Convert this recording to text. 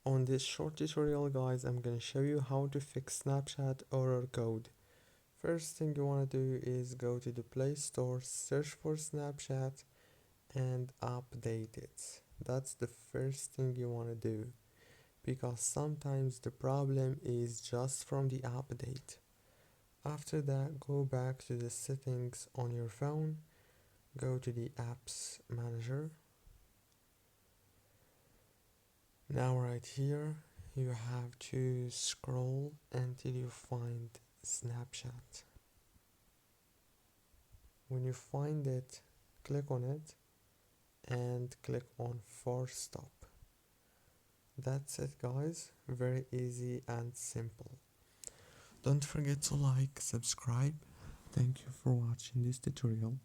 On this short tutorial guys, I'm gonna show you how to fix Snapchat error code. First thing you wanna do is go to the Play Store, search for Snapchat and update it. That's the first thing you wanna do because sometimes the problem is just from the update. After that, go back to the settings on your phone, go to the apps manager. Now right here you have to scroll until you find Snapchat. When you find it, click on it and click on force stop. That's it guys, very easy and simple. Don't forget to like, subscribe. Thank you for watching this tutorial.